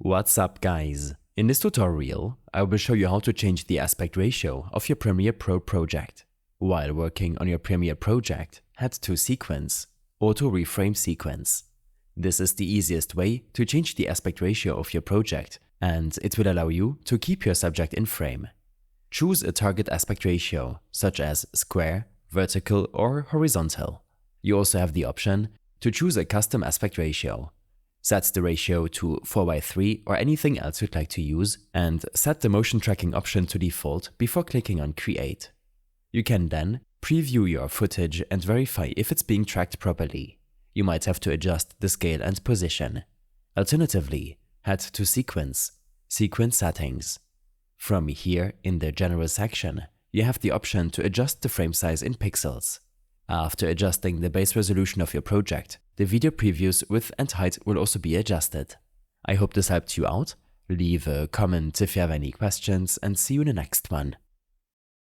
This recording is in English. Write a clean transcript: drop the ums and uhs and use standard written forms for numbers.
What's up, guys? In this tutorial, I will show you how to change the aspect ratio of your Premiere Pro project. While working on your Premiere project, head to Sequence, Auto Reframe Sequence. This is the easiest way to change the aspect ratio of your project, and it will allow you to keep your subject in frame. Choose a target aspect ratio, such as square, vertical, or horizontal. You also have the option to choose a custom aspect ratio. Set the ratio to 4:3 or anything else you'd like to use, and set the motion tracking option to default before clicking on Create. You can then preview your footage and verify if it's being tracked properly. You might have to adjust the scale and position. Alternatively, head to Sequence, Sequence Settings. From here, in the General section, you have the option to adjust the frame size in pixels. After adjusting the base resolution of your project, the video preview's width and height will also be adjusted. I hope this helped you out. Leave a comment if you have any questions, and see you in the next one.